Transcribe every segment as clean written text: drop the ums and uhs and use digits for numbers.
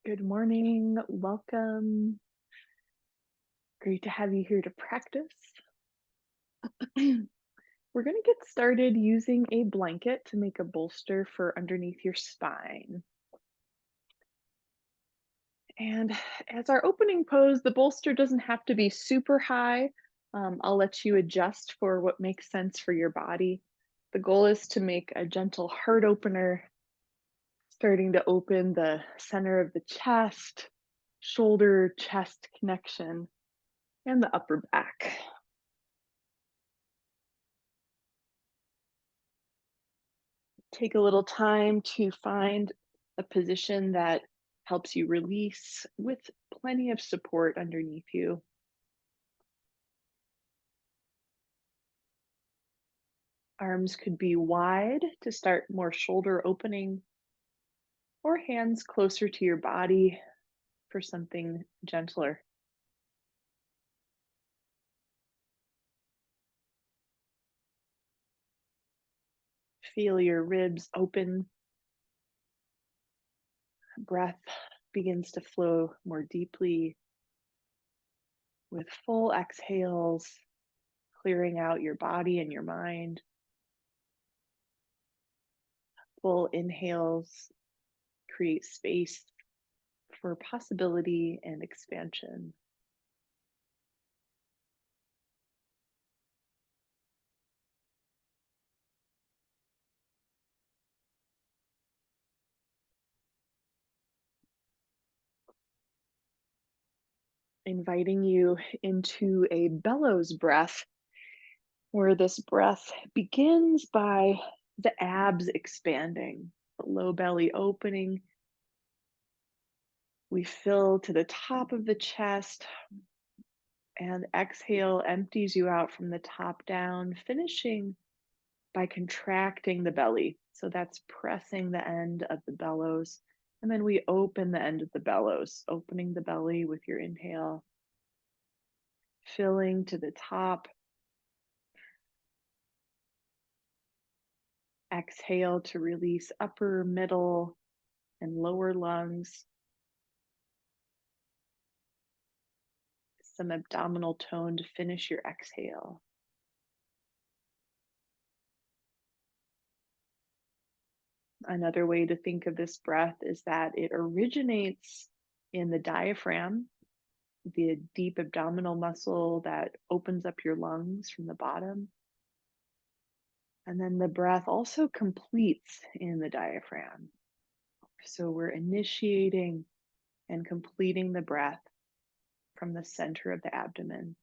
Good morning. Welcome. Great to have you here to practice. We're going to get started using a blanket to make a bolster for underneath your spine. And as our opening pose, the bolster doesn't have to be super high. I'll let you adjust for what makes sense for your body. The goal is to make a gentle heart opener, starting to open the center of the chest, shoulder chest connection, and the upper back. Take a little time to find a position that helps you release with plenty of support underneath you. Arms could be wide to start more shoulder opening, or hands closer to your body for something gentler. Feel your ribs open, breath begins to flow more deeply with full exhales, clearing out your body and your mind. Full inhales create space for possibility and expansion. Inviting you into a bellows breath, where this breath begins by the abs expanding, the low belly opening. We fill to the top of the chest, and exhale empties you out from the top down, finishing by contracting the belly. So that's pressing the end of the bellows. And then we open the end of the bellows, opening the belly with your inhale, filling to the top. Exhale to release upper, middle, and lower lungs. Some abdominal tone to finish your exhale. Another way to think of this breath is that it originates in the diaphragm, the deep abdominal muscle that opens up your lungs from the bottom. And then the breath also completes in the diaphragm. So we're initiating and completing the breath from the center of the abdomen.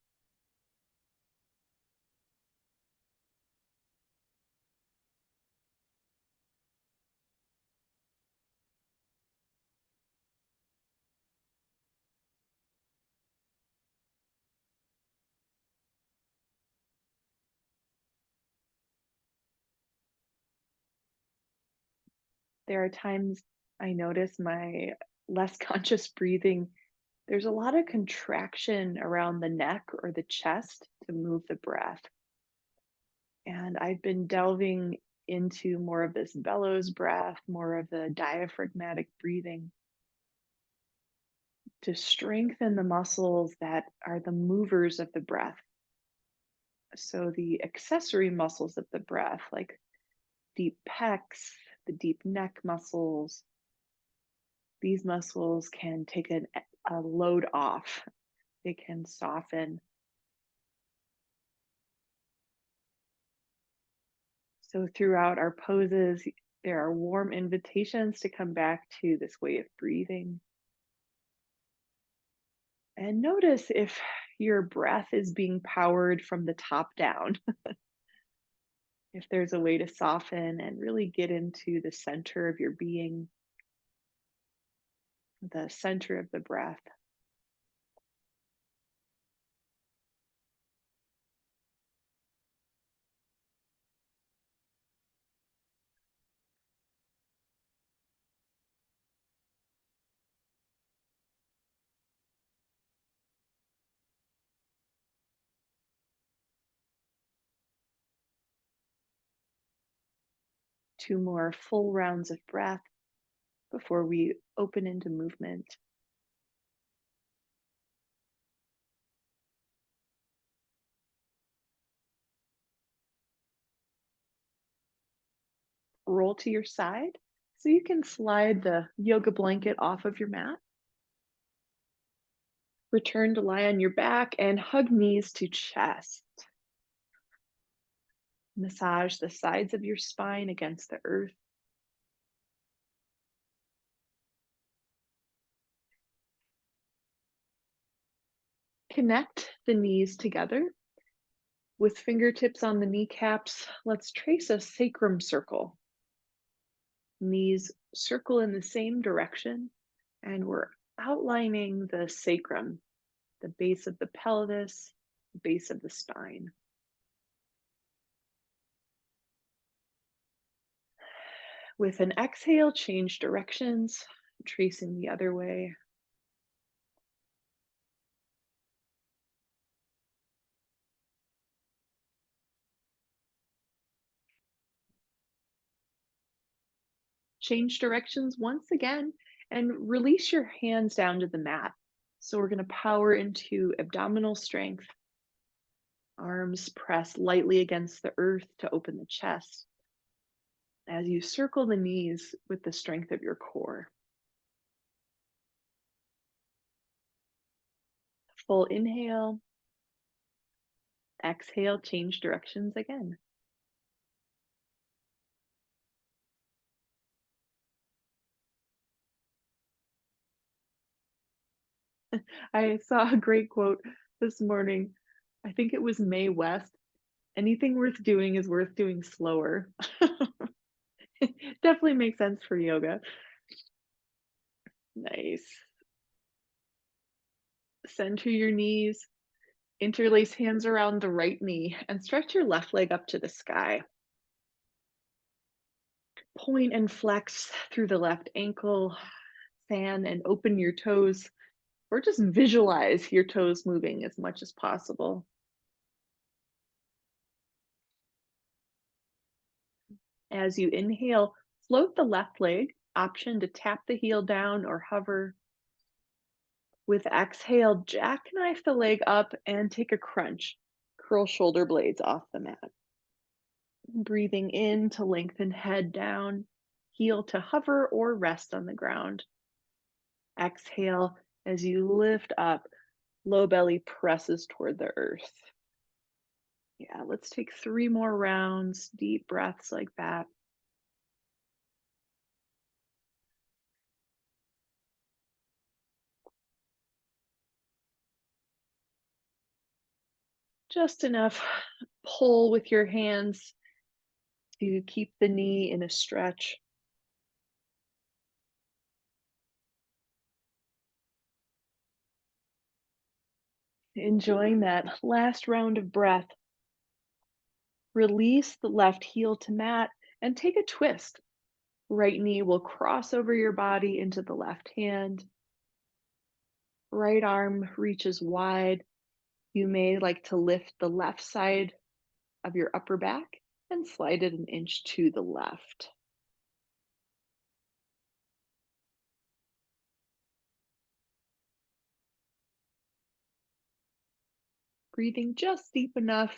There are times I notice my less conscious breathing. There's a lot of contraction around the neck or the chest to move the breath. And I've been delving into more of this bellows breath, more of the diaphragmatic breathing to strengthen the muscles that are the movers of the breath. So the accessory muscles of the breath, like deep pecs, the deep neck muscles, these muscles can take a load off. They can soften. So throughout our poses, there are warm invitations to come back to this way of breathing. And notice if your breath is being powered from the top down, if there's a way to soften and really get into the center of your being, the center of the breath. Two more full rounds of breath. before we open into movement. Roll to your side so you can slide the yoga blanket off of your mat. Return to lie on your back and hug knees to chest. Massage the sides of your spine against the earth. Connect the knees together with fingertips on the kneecaps. Let's trace a sacrum circle. Knees circle in the same direction, and we're outlining the sacrum, the base of the pelvis, base of the spine. With an exhale, change directions, tracing the other way. Change directions once again and release your hands down to the mat. So we're going to power into abdominal strength. Arms press lightly against the earth to open the chest as you circle the knees with the strength of your core. Full inhale, exhale, change directions again. I saw a great quote this morning. I think it was Mae West. Anything worth doing is worth doing slower. Definitely makes sense for yoga. Nice. Center your knees, interlace hands around the right knee, and stretch your left leg up to the sky. Point and flex through the left ankle, fan and open your toes, or just visualize your toes moving as much as possible. As you inhale, float the left leg, option to tap the heel down or hover. With exhale, jackknife the leg up and take a crunch. Curl shoulder blades off the mat. Breathing in to lengthen head down, heel to hover or rest on the ground. Exhale as you lift up, low belly presses toward the earth. Yeah, let's take 3 more rounds, deep breaths like that. Just enough pull with your hands to keep the knee in a stretch. Enjoying that last round of breath. Release the left heel to mat and take a twist. Right knee will cross over your body into the left hand. Right arm reaches wide. You may like to lift the left side of your upper back and slide it an inch to the left. Breathing just deep enough.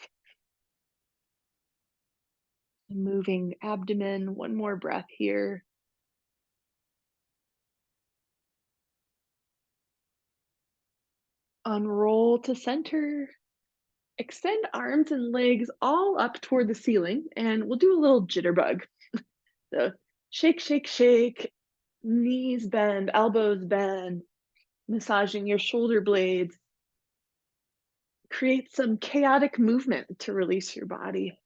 Moving abdomen. One more breath here. Unroll to center. Extend arms and legs all up toward the ceiling, and we'll do a little jitterbug. So shake, shake, shake. Knees bend, elbows bend, massaging your shoulder blades. Create some chaotic movement to release your body.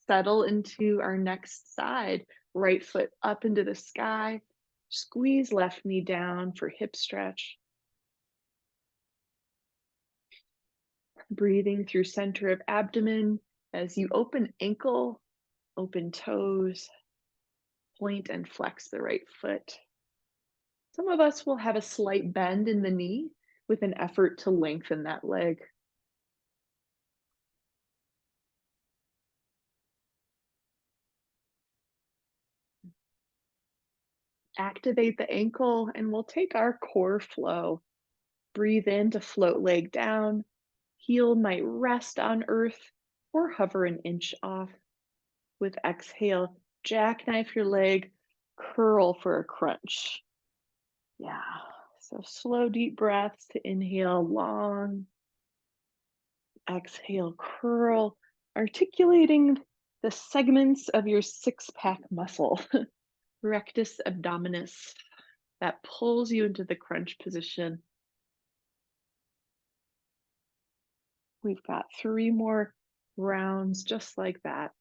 Settle into our next side. Right foot up into the sky. Squeeze left knee down for hip stretch. Breathing through center of abdomen as you open ankle, open toes, point and flex the right foot. Some of us will have a slight bend in the knee with an effort to lengthen that leg. Activate the ankle, and we'll take our core flow. Breathe in to float leg down. Heel might rest on earth or hover an inch off. With exhale, jackknife your leg, curl for a crunch. Yeah. So slow, deep breaths to inhale long, exhale, curl, articulating the segments of your six pack muscle, rectus abdominis, that pulls you into the crunch position. We've got three more rounds just like that.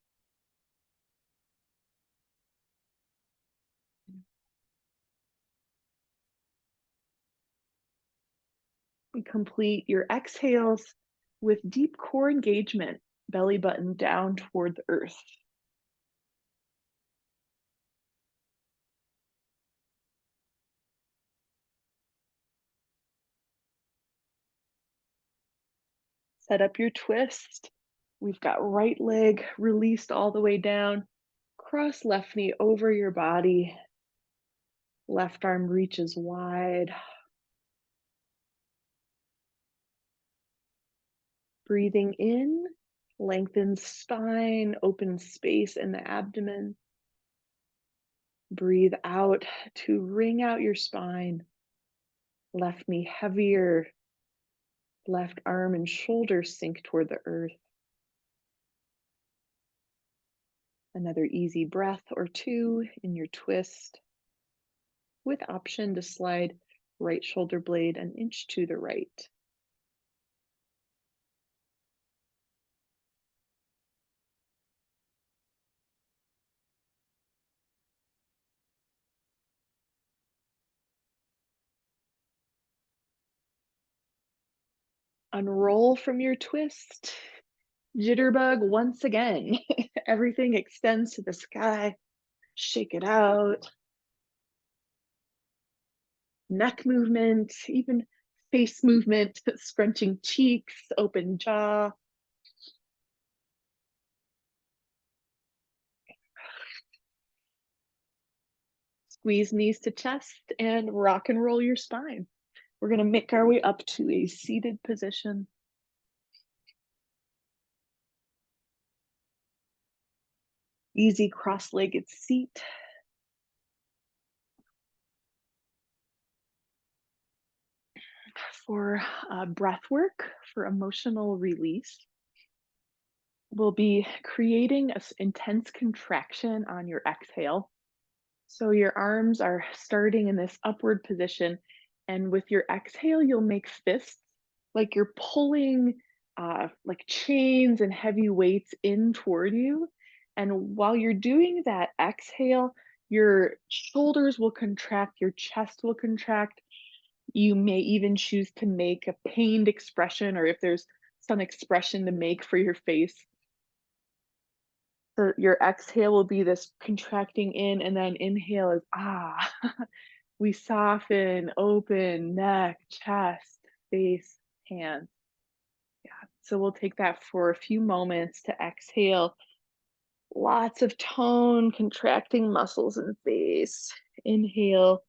We complete your exhales with deep core engagement, belly button down toward the earth. Set up your twist. We've got right leg released all the way down. Cross left knee over your body. Left arm reaches wide. Breathing in, lengthen spine, open space in the abdomen. Breathe out to wring out your spine. Left knee heavier. Left arm and shoulders sink toward the earth. Another easy breath or two in your twist, with option to slide right shoulder blade an inch to the right. Unroll from your twist. Jitterbug once again. Everything extends to the sky. Shake it out. Neck movement, even face movement, scrunching cheeks, open jaw. Squeeze knees to chest and rock and roll your spine. We're going to make our way up to a seated position. Easy cross-legged seat. For breath work, for emotional release, we'll be creating an intense contraction on your exhale. So your arms are starting in this upward position, and with your exhale, you'll make fists like you're pulling like chains and heavy weights in toward you. And while you're doing that exhale, your shoulders will contract, your chest will contract. You may even choose to make a pained expression, or if there's some expression to make for your face. For your exhale will be this contracting in, and then inhale is ah. We soften, open, neck, chest, face, hands. Yeah. So we'll take that for a few moments to exhale. Lots of tone, contracting muscles in face. Inhale,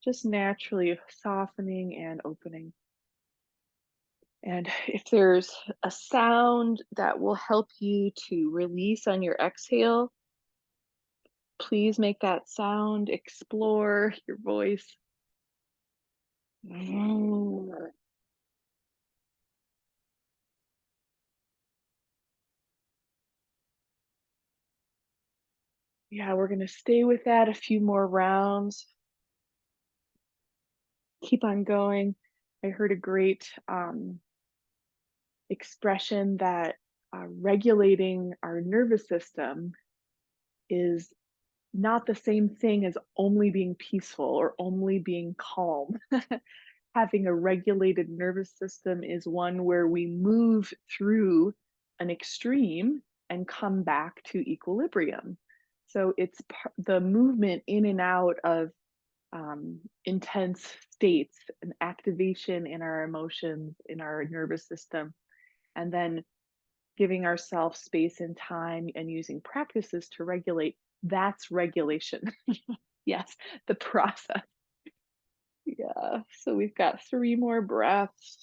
just naturally softening and opening. And if there's a sound that will help you to release on your exhale, please make that sound, explore your voice. Yeah, we're going to stay with that a few more rounds. Keep on going. I heard a great expression that regulating our nervous system is not the same thing as only being peaceful or only being calm. Having a regulated nervous system is one where we move through an extreme and come back to equilibrium. So it's the movement in and out of intense states, an activation in our emotions, in our nervous system, and then giving ourselves space and time and using practices to regulate. That's regulation. Yes, the process. Yeah. So we've got 3 more breaths.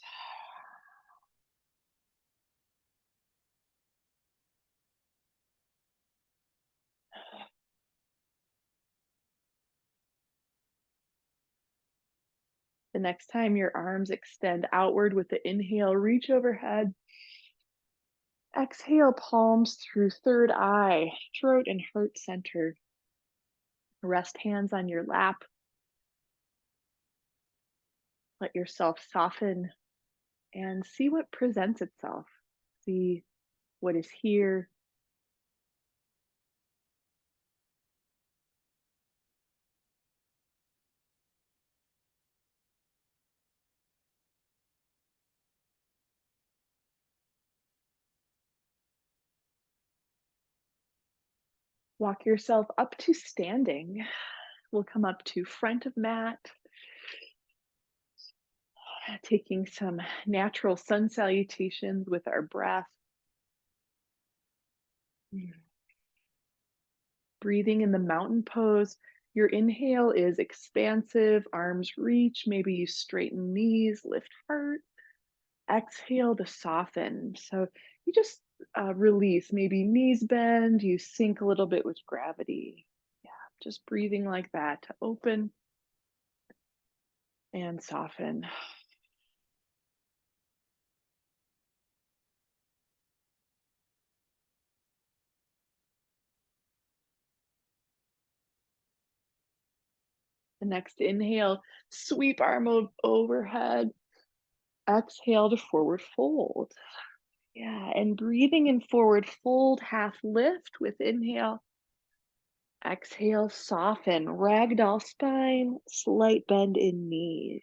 The next time your arms extend outward with the inhale, reach overhead. Exhale, palms through third eye, throat and heart center. Rest hands on your lap. Let yourself soften and see what presents itself. See what is here. Walk yourself up to standing. We'll come up to front of mat, taking some natural sun salutations with our breath. Breathing in the mountain pose. Your inhale is expansive, arms reach. Maybe you straighten knees, lift heart. Exhale to soften. So you just release. Maybe knees bend, you sink a little bit with gravity. Yeah, just breathing like that to open and soften. The next inhale, sweep arm overhead. Exhale to forward fold. Yeah, and breathing in forward fold, half lift with inhale. Exhale, soften, ragdoll spine, slight bend in knees.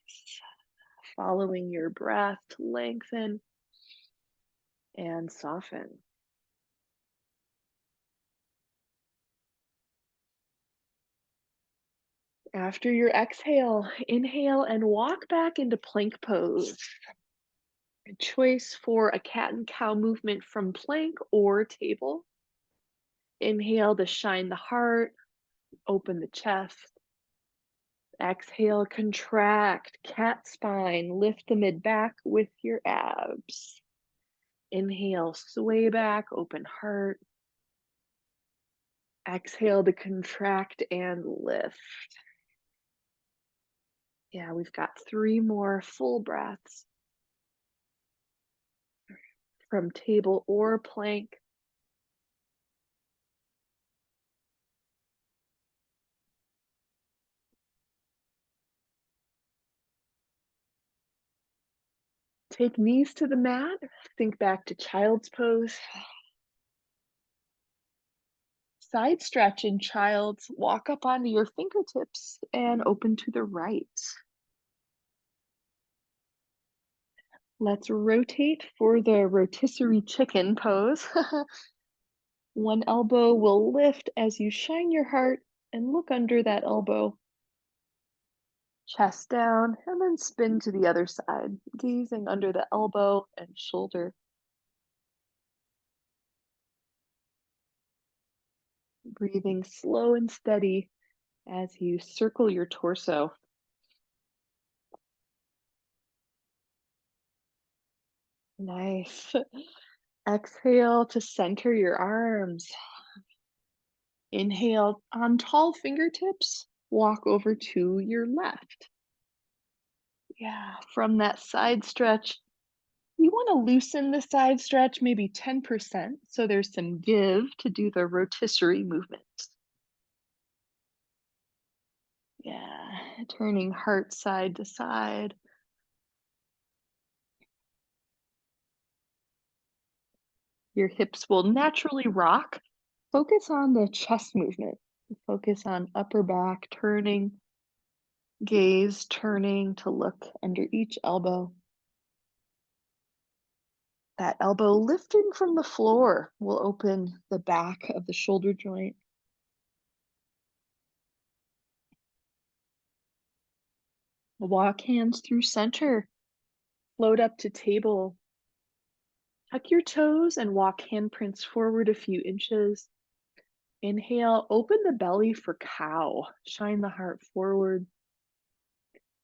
Following your breath to lengthen and soften. After your exhale, inhale and walk back into plank pose. A choice for a cat and cow movement from plank or table. Inhale to shine the heart, open the chest. Exhale, contract, cat spine, lift the mid back with your abs. Inhale, sway back, open heart. Exhale to contract and lift. Yeah, we've got 3 more full breaths from table or plank. Take knees to the mat. Think back to child's pose. Side stretch in child's. Walk up onto your fingertips and open to the right. Let's rotate for the rotisserie chicken pose. One elbow will lift as you shine your heart and look under that elbow. Chest down, and then spin to the other side, gazing under the elbow and shoulder. Breathing slow and steady as you circle your torso. Nice. Exhale to center your arms. Inhale on tall fingertips, walk over to your left. Yeah, from that side stretch, you want to loosen the side stretch maybe 10%, so there's some give to do the rotisserie movement. Yeah, turning heart side to side. Your hips will naturally rock. Focus on the chest movement. Focus on upper back turning, gaze turning to look under each elbow. That elbow lifting from the floor will open the back of the shoulder joint. Walk hands through center. Float up to table. Tuck your toes and walk handprints forward a few inches. Inhale, open the belly for cow. Shine the heart forward.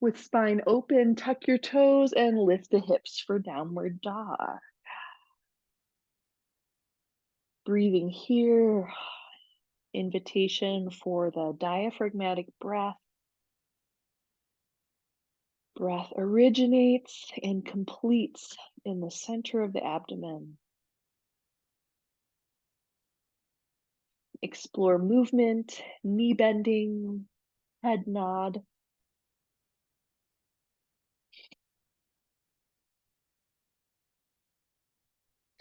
With spine open, tuck your toes and lift the hips for downward dog. Breathing here, invitation for the diaphragmatic breath. Breath originates and completes in the center of the abdomen. Explore movement, knee bending, head nod.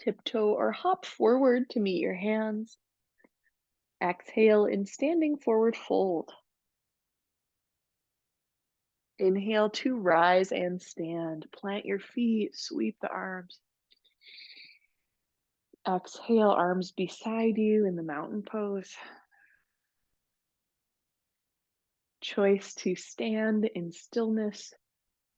Tiptoe or hop forward to meet your hands. Exhale in standing forward fold. Inhale to rise and stand. Plant your feet, sweep the arms. Exhale, arms beside you in the mountain pose. Choice to stand in stillness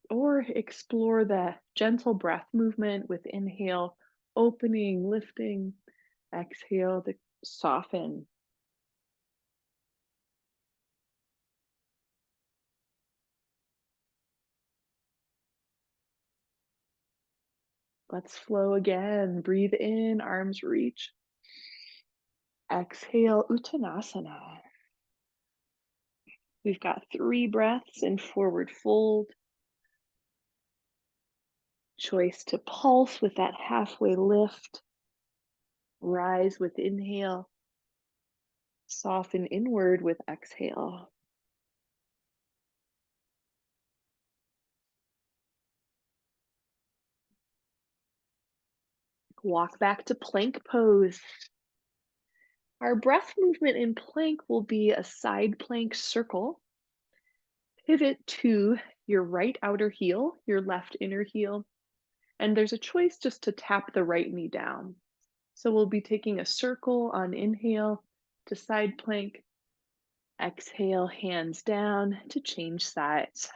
or explore the gentle breath movement with inhale, opening, lifting. Exhale to soften. Let's flow again. Breathe in, arms reach. Exhale, Uttanasana. We've got 3 breaths in forward fold. Choice to pulse with that halfway lift. Rise with inhale. Soften inward with exhale. Walk back to plank pose. Our breath movement in plank will be a side plank circle. Pivot to your right outer heel, your left inner heel, and there's a choice just to tap the right knee down. So we'll be taking a circle on inhale to side plank. Exhale, hands down to change sides.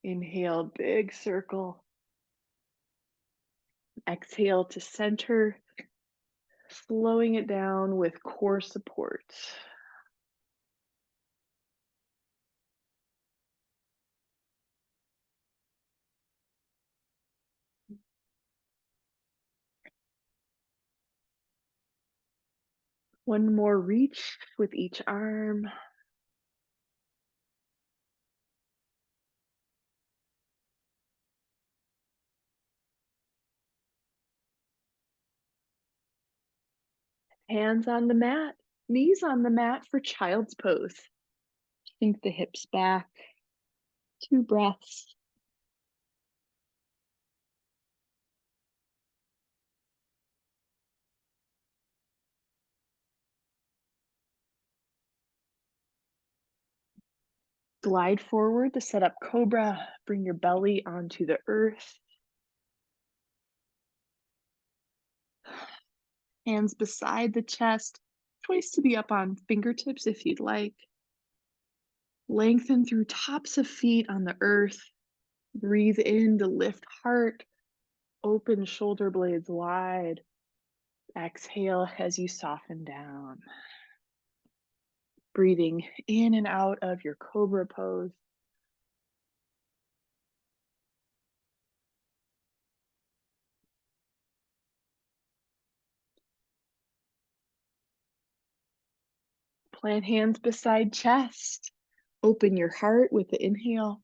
Inhale, big circle. Exhale to center, slowing it down with core support. One more reach with each arm. Hands on the mat, knees on the mat for child's pose. Sink the hips back. 2 breaths. Glide forward to set up cobra. Bring your belly onto the earth. Hands beside the chest. Choice to be up on fingertips if you'd like. Lengthen through tops of feet on the earth. Breathe in to lift heart. Open shoulder blades wide. Exhale as you soften down. Breathing in and out of your cobra pose. Plant hands beside chest. Open your heart with the inhale.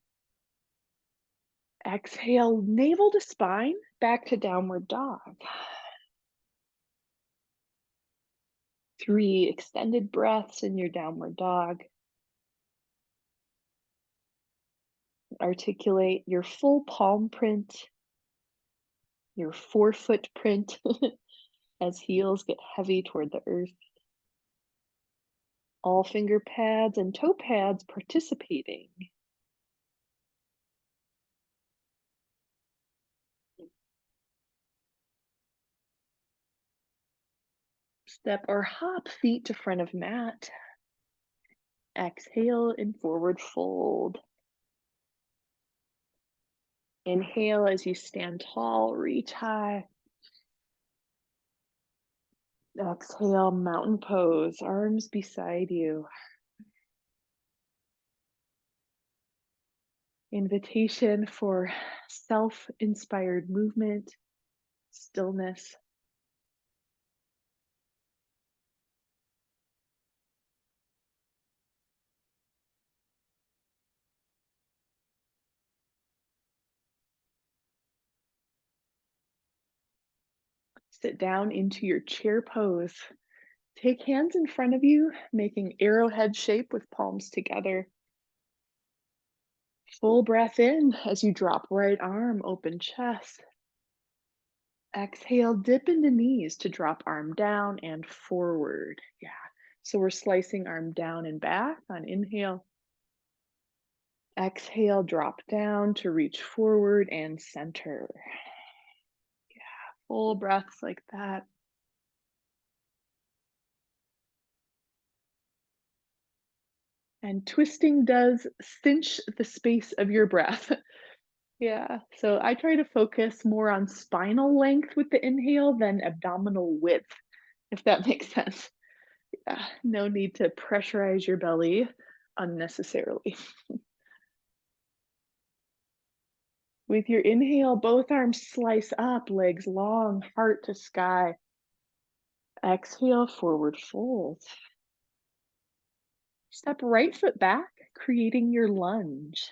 Exhale, navel to spine, back to downward dog. 3 extended breaths in your downward dog. Articulate your full palm print, your forefoot print as heels get heavy toward the earth. All finger pads and toe pads participating. Step or hop feet to front of mat. Exhale in forward fold. Inhale as you stand tall, reach high. Exhale, mountain pose, arms beside you. Invitation for self inspired movement, stillness. Sit down into your chair pose. Take hands in front of you, making arrowhead shape with palms together. Full breath in as you drop right arm, open chest. Exhale, dip into knees to drop arm down and forward. Yeah. So we're slicing arm down and back on inhale. Exhale, drop down to reach forward and center. Full breaths like that. And twisting does cinch the space of your breath. Yeah. So I try to focus more on spinal length with the inhale than abdominal width, if that makes sense. Yeah. No need to pressurize your belly unnecessarily. With your inhale, both arms slice up, legs long, heart to sky. Exhale, forward fold. Step right foot back, creating your lunge.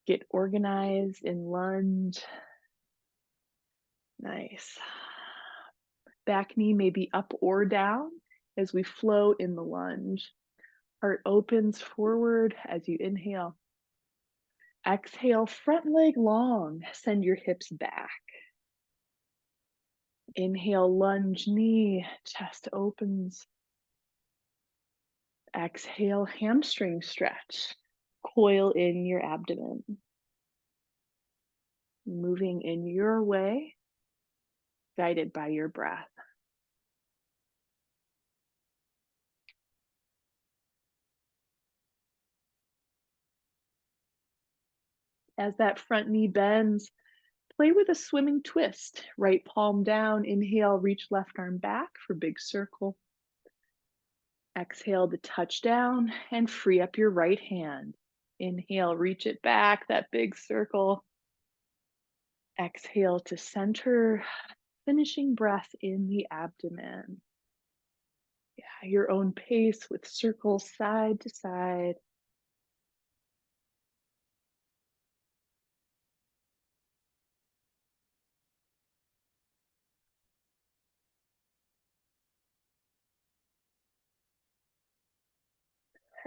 Get organized in lunge. Nice. Back knee may be up or down as we flow in the lunge. Heart opens forward as you inhale. Exhale, front leg long. Send your hips back. Inhale, lunge knee, chest opens. Exhale, hamstring stretch. Coil in your abdomen. Moving in your way, guided by your breath. As that front knee bends, play with a swimming twist. Right palm down, inhale, reach left arm back for big circle. Exhale to touch down and free up your right hand. Inhale, reach it back, that big circle. Exhale to center, finishing breath in the abdomen. Yeah, your own pace with circles side to side.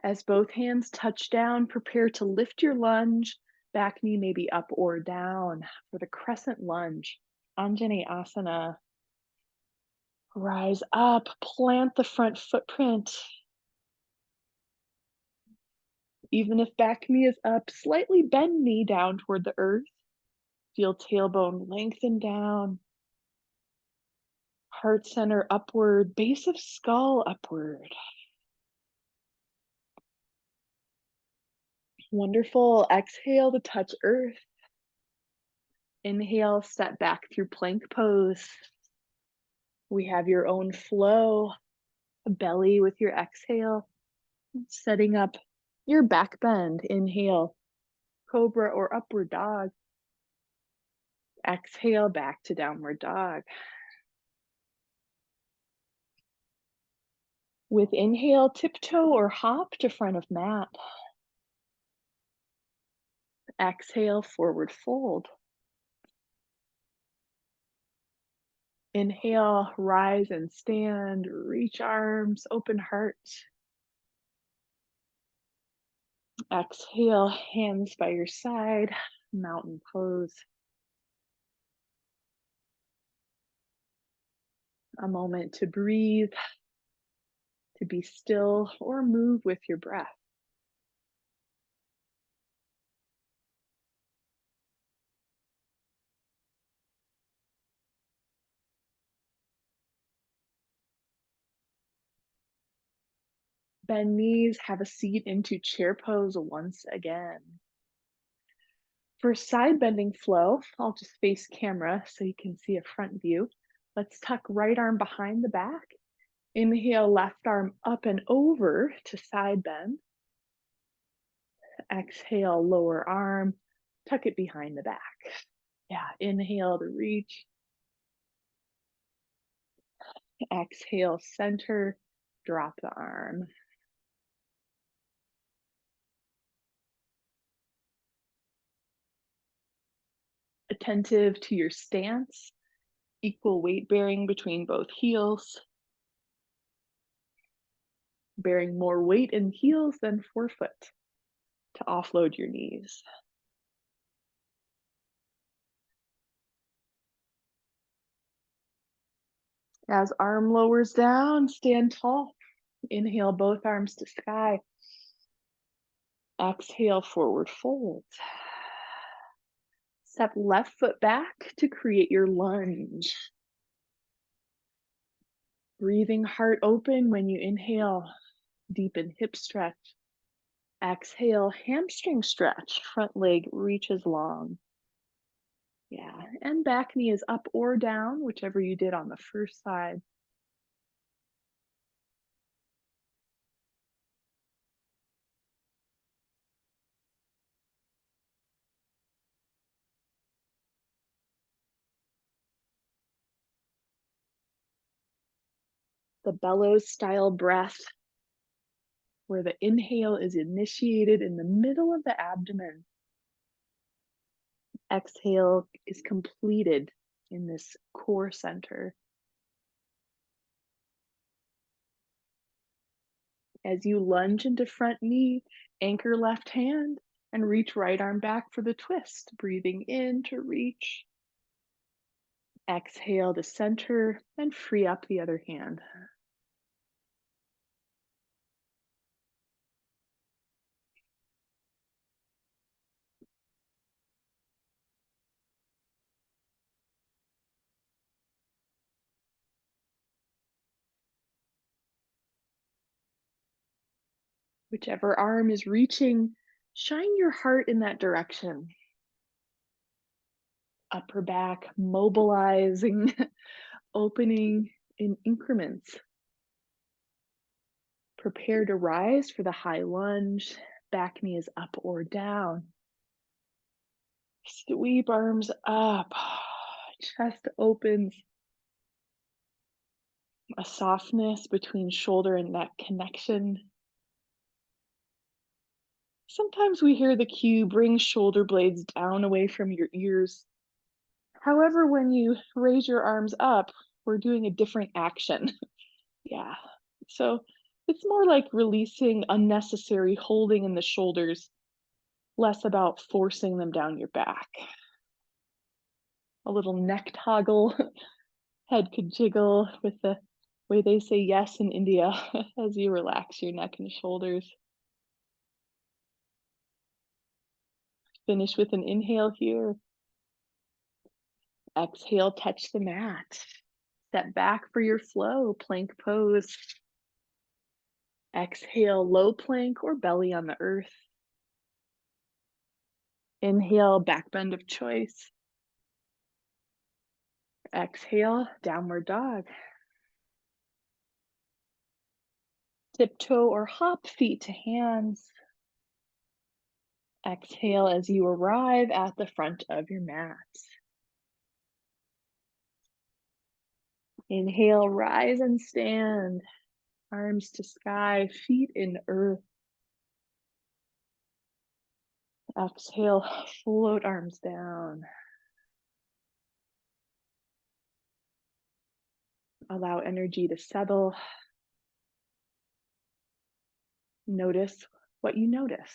As both hands touch down, prepare to lift your lunge. Back knee may be up or down for the crescent lunge. Anjani Asana. Rise up, plant the front footprint. Even if back knee is up, slightly bend knee down toward the earth. Feel tailbone lengthen down. Heart center upward, base of skull upward. Wonderful. Exhale to touch earth. Inhale, step back through plank pose. We have your own flow, belly with your exhale, setting up your back bend. Inhale, cobra or upward dog. Exhale, back to downward dog. With inhale, tiptoe or hop to front of mat. Exhale, forward fold. Inhale, rise and stand, reach arms, open heart. Exhale, hands by your side, mountain pose. A moment to breathe, to be still or move with your breath. Bend knees, have a seat into chair pose once again. For side bending flow, I'll just face camera so you can see a front view. Let's tuck right arm behind the back. Inhale, left arm up and over to side bend. Exhale, lower arm, tuck it behind the back. Yeah, inhale to reach. Exhale, center, drop the arm. Attentive to your stance, equal weight bearing between both heels, bearing more weight in heels than forefoot to offload your knees. As arm lowers down, stand tall. Inhale, both arms to sky. Exhale, forward fold. Step left foot back to create your lunge. Breathing heart open when you inhale, deepen hip stretch. Exhale, hamstring stretch, front leg reaches long. Yeah, and back knee is up or down, whichever you did on the first side. The bellows style breath, where the inhale is initiated in the middle of the abdomen. Exhale is completed in this core center. As you lunge into front knee, anchor left hand and reach right arm back for the twist. Breathing in to reach. Exhale to center and free up the other hand. Whichever arm is reaching, shine your heart in that direction. Upper back mobilizing, opening in increments. Prepare to rise for the high lunge. Back knee is up or down. Sweep arms up. Chest opens. A softness between shoulder and neck connection. Sometimes we hear the cue, bring shoulder blades down away from your ears. However, when you raise your arms up, we're doing a different action. Yeah. So it's more like releasing unnecessary holding in the shoulders, less about forcing them down your back. A little neck toggle, head could jiggle with the way they say yes in India as you relax your neck and shoulders. Finish with an inhale here. Exhale, touch the mat. Step back for your flow, plank pose. Exhale, low plank or belly on the earth. Inhale, back bend of choice. Exhale, downward dog. Tiptoe or hop feet to hands. Exhale as you arrive at the front of your mat. Inhale, rise and stand. Arms to sky, feet in earth. Exhale, float arms down. Allow energy to settle. Notice what you notice.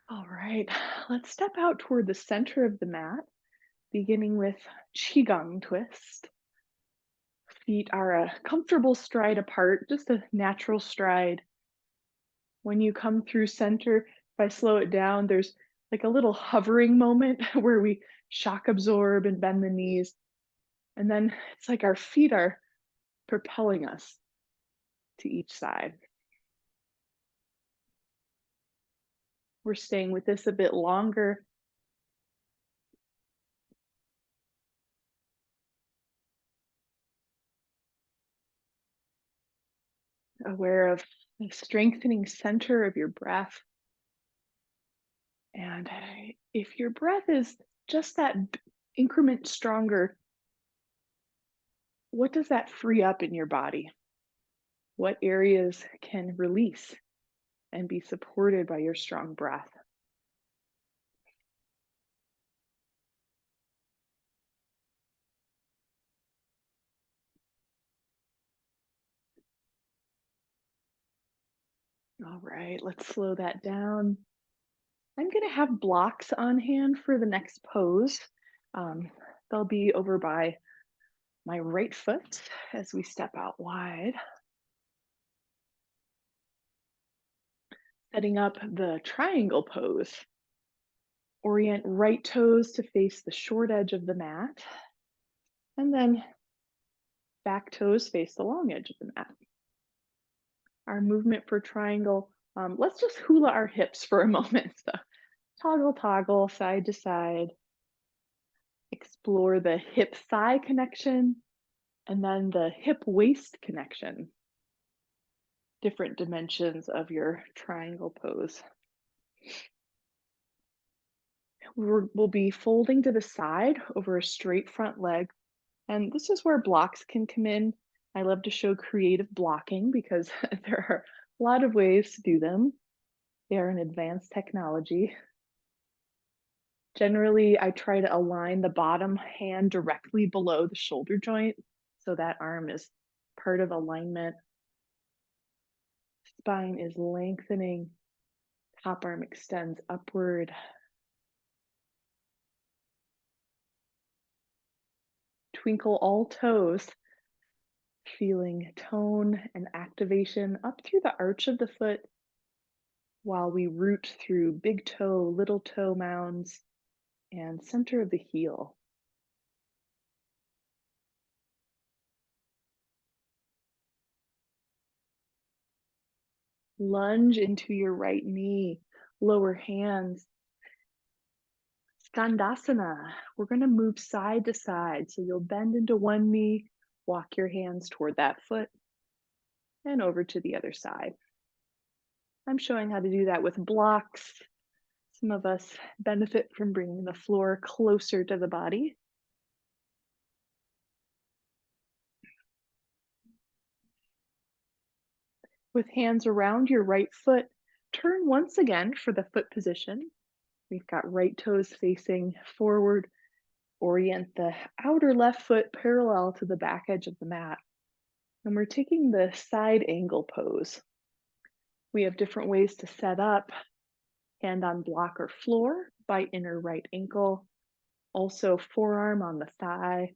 All right, let's step out toward the center of the mat, beginning with Qigong twist. Feet are a comfortable stride apart, just a natural stride. When you come through center, if I slow it down, there's like a little hovering moment where we shock absorb and bend the knees. And then it's like our feet are propelling us to each side. We're staying with this a bit longer, aware of the strengthening center of your breath. And if your breath is just that increment stronger, what does that free up in your body? What areas can release and be supported by your strong breath? All right, let's slow that down. I'm going to have blocks on hand for the next pose. Um, they'll be over by my right foot as we step out wide, setting up the triangle pose. Orient right toes to face the short edge of the mat, and then back toes face the long edge of the mat. Our movement for triangle, let's just hula our hips for a moment. So toggle, toggle, side to side. Explore the hip thigh connection and then the hip waist connection. Different dimensions of your triangle pose. We'll be folding to the side over a straight front leg. And this is where blocks can come in. I love to show creative blocking because there are a lot of ways to do them. They are an advanced technology. Generally, I try to align the bottom hand directly below the shoulder joint so that arm is part of alignment. Spine is lengthening. Top arm extends upward. Twinkle all toes, feeling tone and activation up through the arch of the foot while we root through big toe, little toe mounds, and center of the heel. Lunge into your right knee, lower hands. Skandasana. We're going to move side to side. So you'll bend into one knee, walk your hands toward that foot, and over to the other side. I'm showing how to do that with blocks. Some of us benefit from bringing the floor closer to the body. With hands around your right foot, turn once again for the foot position. We've got right toes facing forward. Orient the outer left foot parallel to the back edge of the mat. And we're taking the side angle pose. We have different ways to set up, hand on block or floor by inner right ankle, also forearm on the thigh.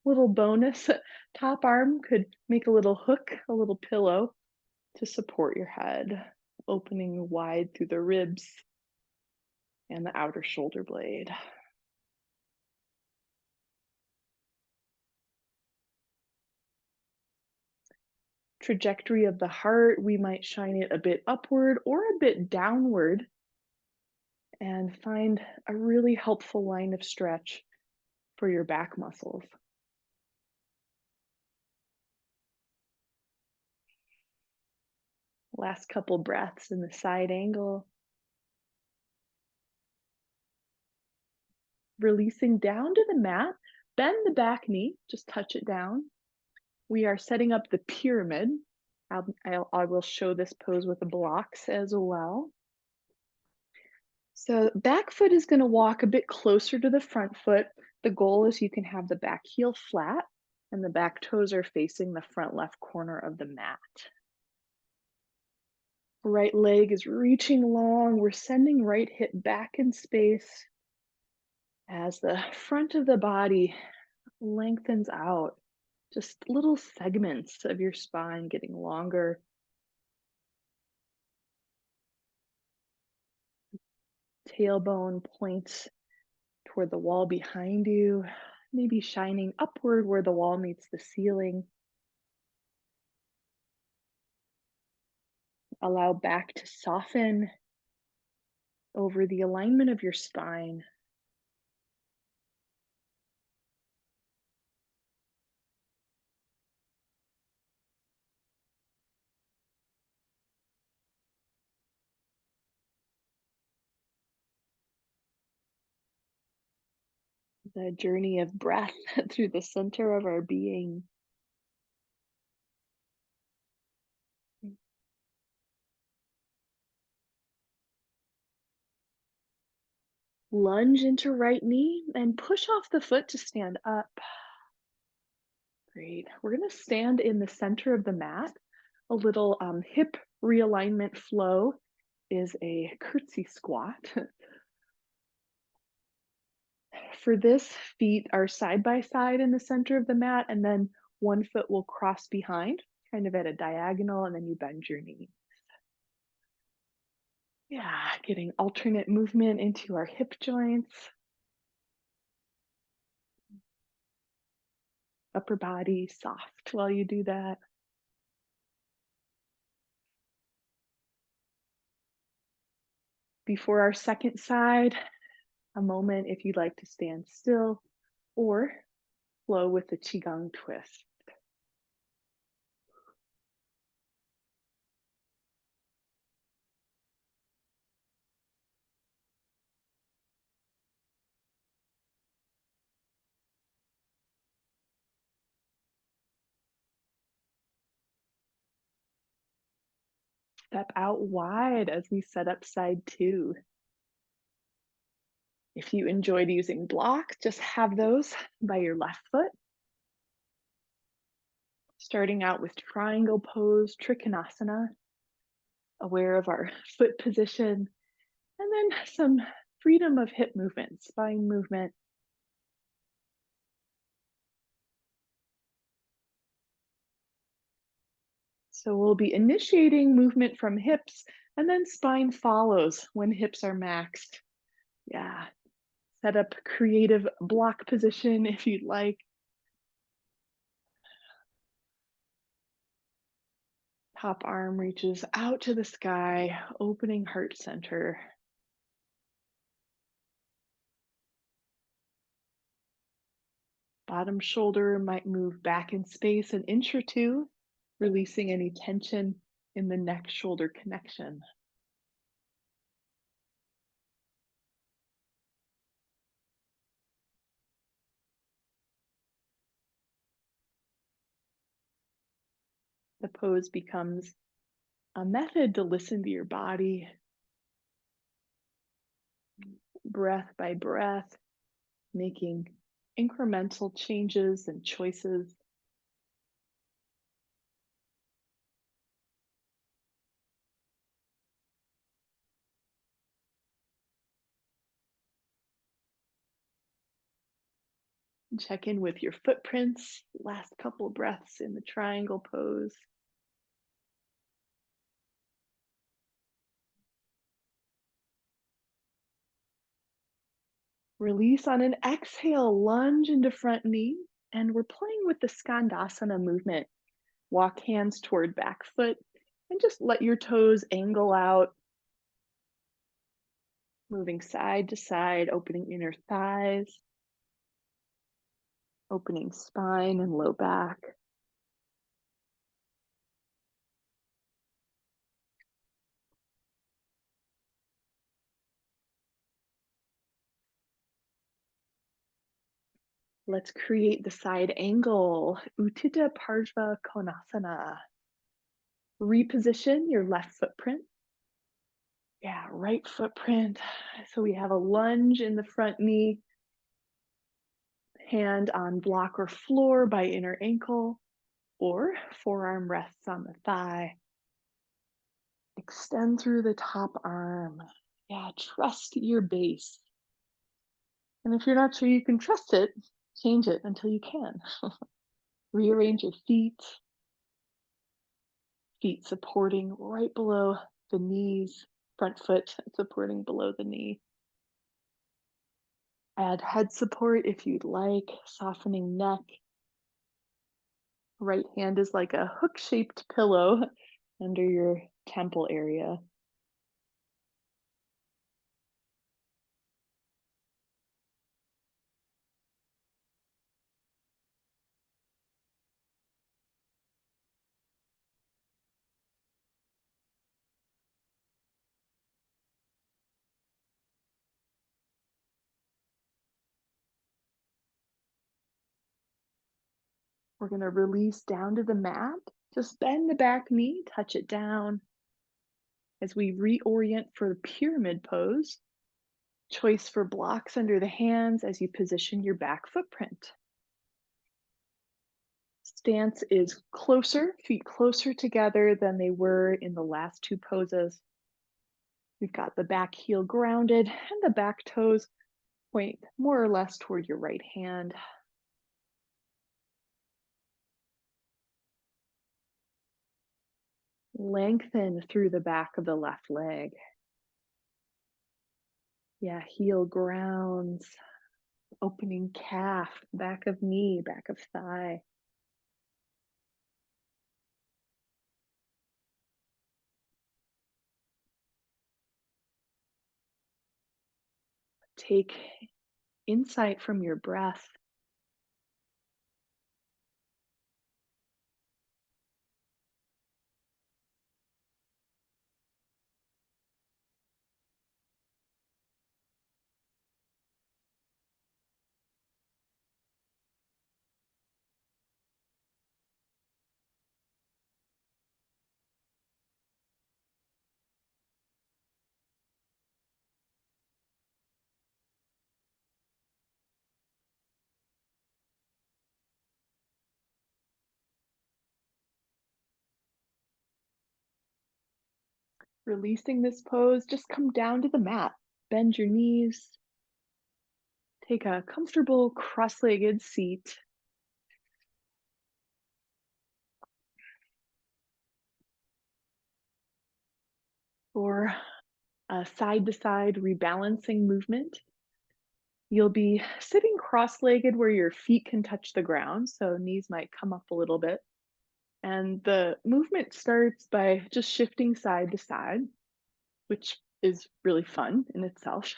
Little bonus, top arm could make a little hook, a little pillow to support your head, opening wide through the ribs and the outer shoulder blade. Trajectory of the heart, we might shine it a bit upward or a bit downward and find a really helpful line of stretch for your back muscles. Last couple breaths in the side angle. Releasing down to the mat, bend the back knee, just touch it down. We are setting up the pyramid. I will show this pose with the blocks as well. So back foot is going to walk a bit closer to the front foot. The goal is you can have the back heel flat and the back toes are facing the front left corner of the mat. Right leg is reaching long. We're sending right hip back in space as the front of the body lengthens out. Just little segments of your spine getting longer. Tailbone points toward the wall behind you, maybe shining upward where the wall meets the ceiling. Allow back to soften over the alignment of your spine. The journey of breath through the center of our being. Lunge into right knee and push off the foot to stand up. Great. We're going to stand in the center of the mat. A little hip realignment flow is a curtsy squat. For this, feet are side by side in the center of the mat, and then one foot will cross behind, kind of at a diagonal, and then you bend your knee. Yeah, getting alternate movement into our hip joints, upper body soft while you do that. Before our second side, a moment if you'd like to stand still or flow with the Qigong twist. Step out wide as we set up side two. If you enjoyed using blocks, just have those by your left foot. Starting out with triangle pose, Trikonasana, aware of our foot position, and then some freedom of hip movement, spine movement. So we'll be initiating movement from hips, and then spine follows when hips are maxed. Yeah, set up creative block position if you'd like. Top arm reaches out to the sky, opening heart center. Bottom shoulder might move back in space an inch or two, releasing any tension in the neck shoulder connection. The pose becomes a method to listen to your body, breath by breath, making incremental changes and choices. Check in with your footprints, last couple breaths in the triangle pose. Release on an exhale, lunge into front knee, and we're playing with the Skandasana movement. Walk hands toward back foot and just let your toes angle out, moving side to side, opening inner thighs, opening spine and low back. Let's create the side angle, Utthita Parshva Konasana. Reposition your left footprint. Yeah, right footprint. So we have a lunge in the front knee, hand on block or floor by inner ankle, or forearm rests on the thigh. Extend through the top arm. Yeah, trust your base. And if you're not sure you can trust it, change it until you can. Rearrange your feet supporting right below the knees, front foot supporting below the knee. Add head support if you'd like, softening neck. Right hand is like a hook-shaped pillow under your temple area. We're going to release down to the mat. Just bend the back knee, touch it down as we reorient for the pyramid pose. Choice for blocks under the hands as you position your back footprint. Stance is closer, feet closer together than they were in the last two poses. We've got the back heel grounded and the back toes point more or less toward your right hand. Lengthen through the back of the left leg. Yeah, heel grounds, opening calf, back of knee, back of thigh. Take insight from your breath. Releasing this pose, just come down to the mat. Bend your knees. Take a comfortable cross-legged seat. For a side-to-side rebalancing movement. You'll be sitting cross-legged where your feet can touch the ground, so knees might come up a little bit. And the movement starts by just shifting side to side, which is really fun in itself.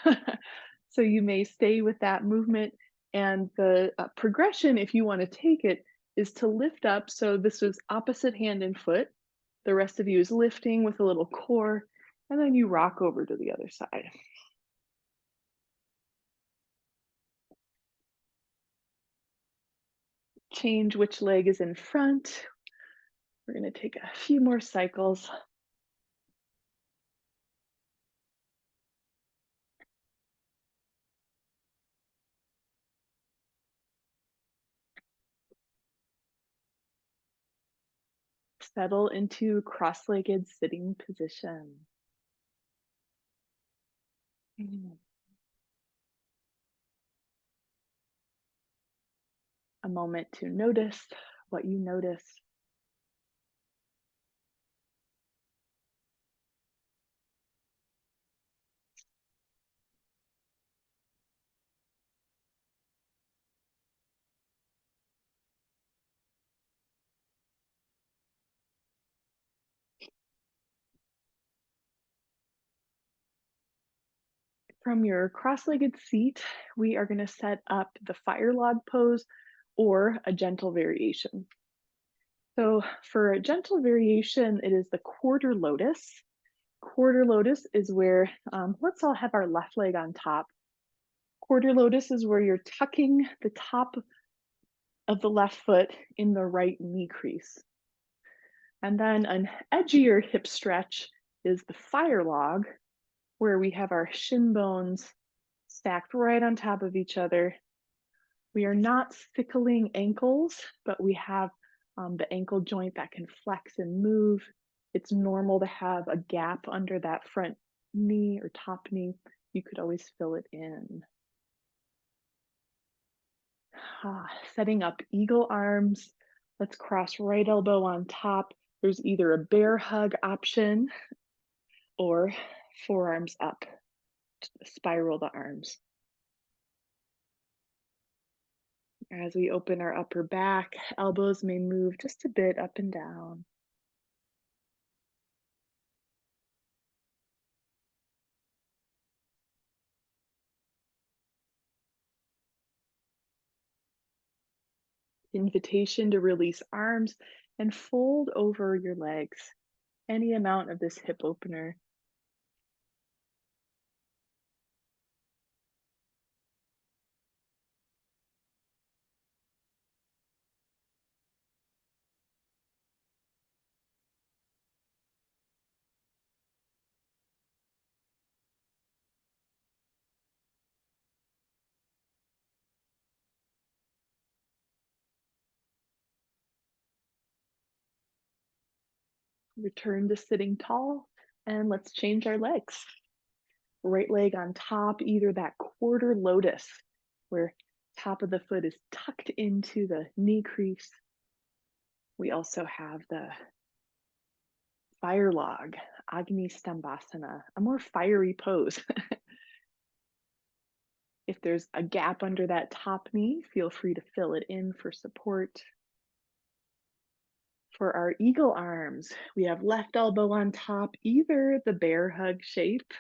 So you may stay with that movement, and the progression, if you want to take it, is to lift up. So this was opposite hand and foot. The rest of you is lifting with a little core, and then you rock over to the other side. Change which leg is in front. We're going to take a few more cycles. Settle into cross-legged sitting position. A moment to notice what you notice. From your cross-legged seat, we are going to set up the fire log pose or a gentle variation. So for a gentle variation, it is the quarter lotus. Quarter lotus is where, let's all have our left leg on top. Quarter lotus is where you're tucking the top of the left foot in the right knee crease. And then an edgier hip stretch is the fire log, where we have our shin bones stacked right on top of each other. We are not sickling ankles, but we have the ankle joint that can flex and move. It's normal to have a gap under that front knee or top knee. You could always fill it in. Setting up eagle arms. Let's cross right elbow on top. There's either a bear hug option or forearms up, spiral the arms. As we open our upper back, elbows may move just a bit up and down. Invitation to release arms and fold over your legs. Any amount of this hip opener. Return to sitting tall, and let's change our legs. Right leg on top, either that quarter lotus, where top of the foot is tucked into the knee crease. We also have the fire log, Agni Stambhasana, a more fiery pose. If there's a gap under that top knee, feel free to fill it in for support. For our eagle arms, we have left elbow on top, either the bear hug shape.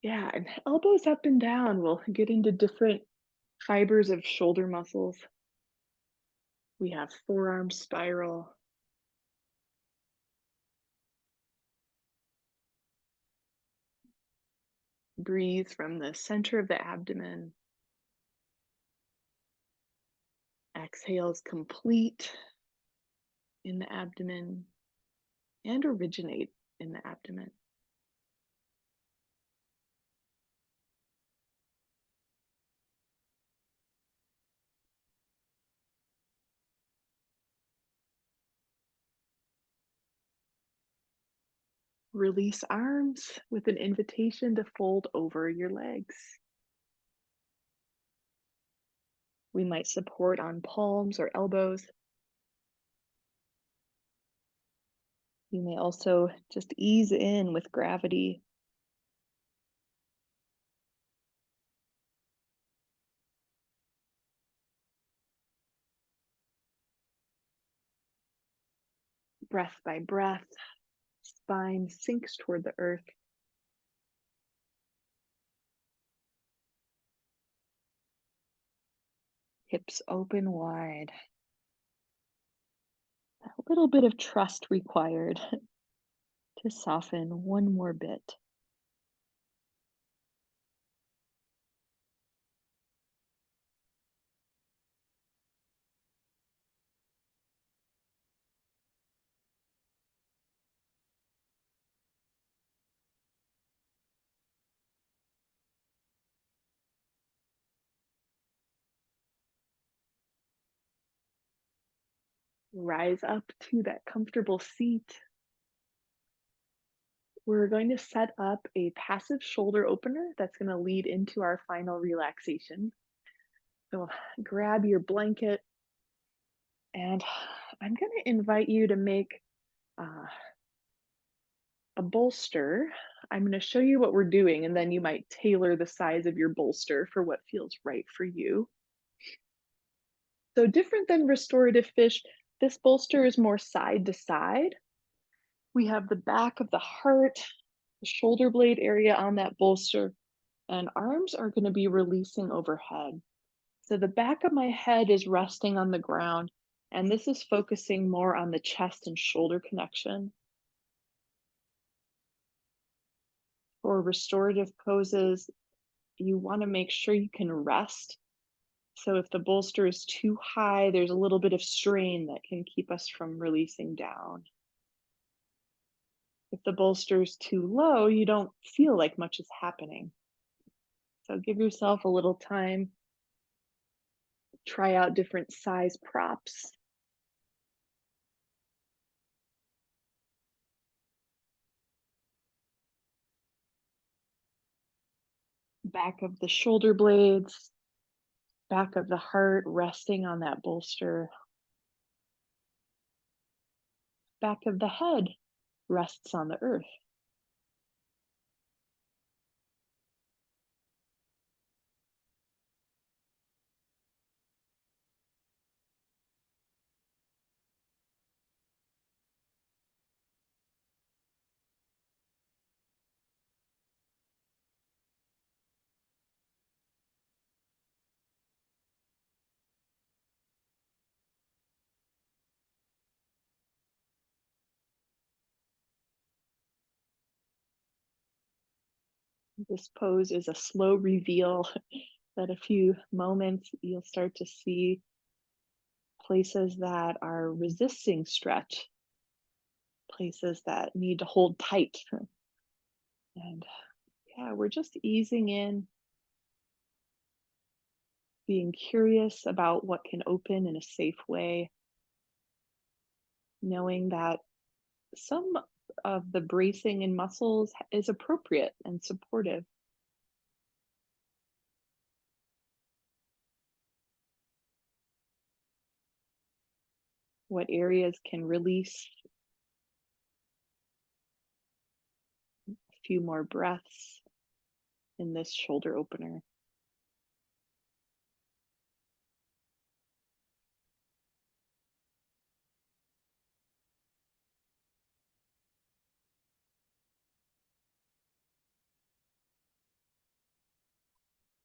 Yeah, and elbows up and down. We'll get into different fibers of shoulder muscles. We have forearm spiral. Breathe from the center of the abdomen. Exhales complete in the abdomen and originate in the abdomen. Release arms with an invitation to fold over your legs. We might support on palms or elbows. You may also just ease in with gravity. Breath by breath, spine sinks toward the earth. Hips open wide. A little bit of trust required to soften one more bit. Rise up to that comfortable seat. We're going to set up a passive shoulder opener that's going to lead into our final relaxation. So grab your blanket, and I'm going to invite you to make a bolster. I'm going to show you what we're doing, and then you might tailor the size of your bolster for what feels right for you. So different than restorative fish, this bolster is more side to side. We have the back of the heart, the shoulder blade area on that bolster, and arms are going to be releasing overhead. So the back of my head is resting on the ground, and this is focusing more on the chest and shoulder connection. For restorative poses, you want to make sure you can rest. So if the bolster is too high, there's a little bit of strain that can keep us from releasing down. If the bolster is too low, you don't feel like much is happening. So give yourself a little time. Try out different size props. Back of the shoulder blades, back of the heart resting on that bolster. Back of the head rests on the earth. This pose is a slow reveal that a few moments you'll start to see places that are resisting stretch, places that need to hold tight. And yeah, we're just easing in, being curious about what can open in a safe way, knowing that some of the bracing in muscles is appropriate and supportive. What areas can release. A few more breaths in this shoulder opener.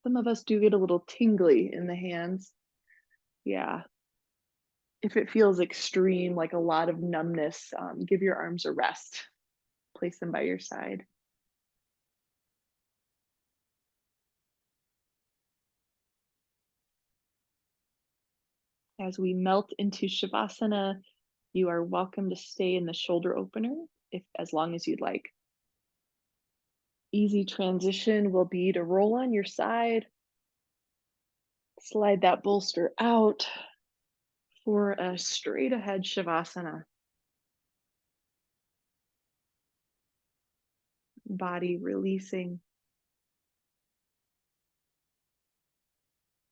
Some of us do get a little tingly in the hands. Yeah. If it feels extreme, like a lot of numbness, give your arms a rest. Place them by your side. As we melt into Shavasana, you are welcome to stay in the shoulder opener if as long as you'd like. Easy transition will be to roll on your side, slide that bolster out for a straight ahead Shavasana. Body releasing,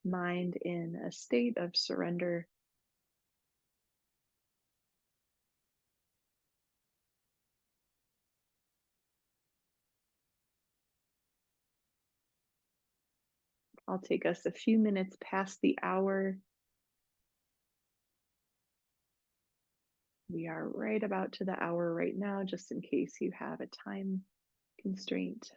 mind in a state of surrender. I'll take us a few minutes past the hour. We are right about to the hour right now, just in case you have a time constraint.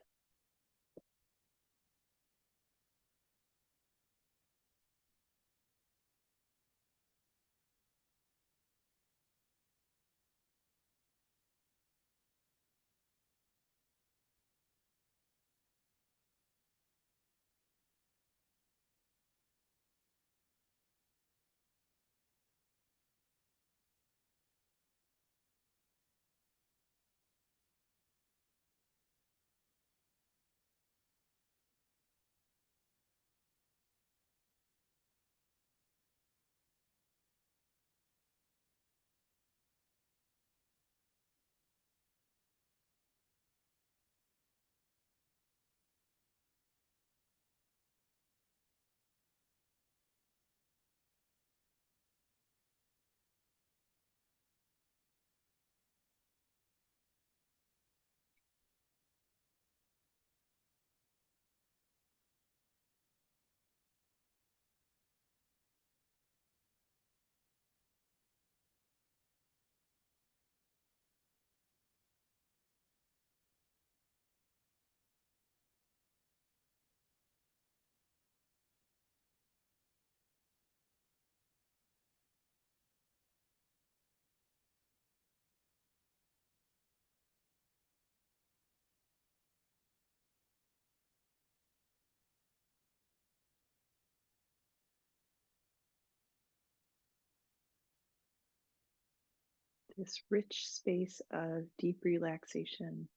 This rich space of deep relaxation,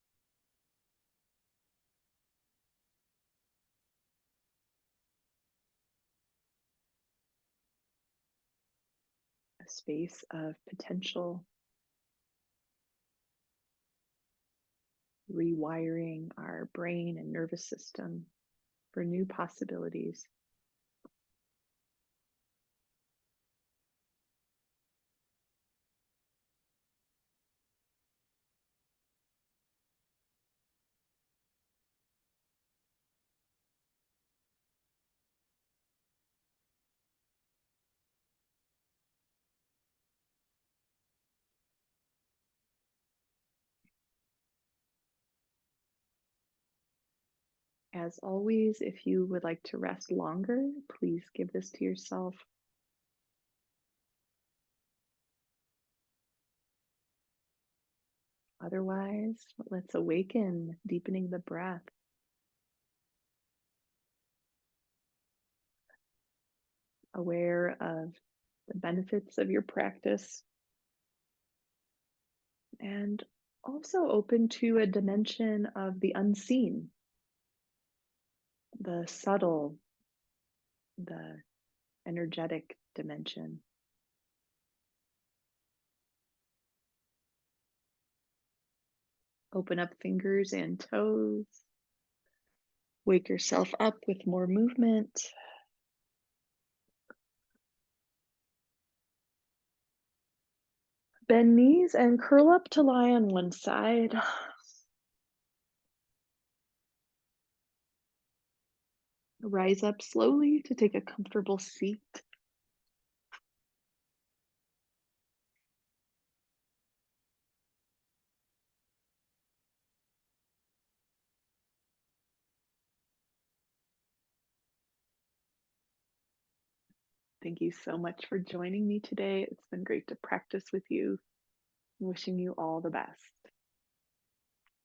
a space of potential, rewiring our brain and nervous system for new possibilities. As always, if you would like to rest longer, please give this to yourself. Otherwise, let's awaken, deepening the breath. aware of the benefits of your practice, and also open to a dimension of the unseen, the subtle, the energetic dimension. Open up fingers and toes. Wake yourself up with more movement. Bend knees and curl up to lie on one side. Rise up slowly to take a comfortable seat. Thank you so much for joining me today. It's been great to practice with you. Wishing you all the best.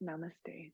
Namaste.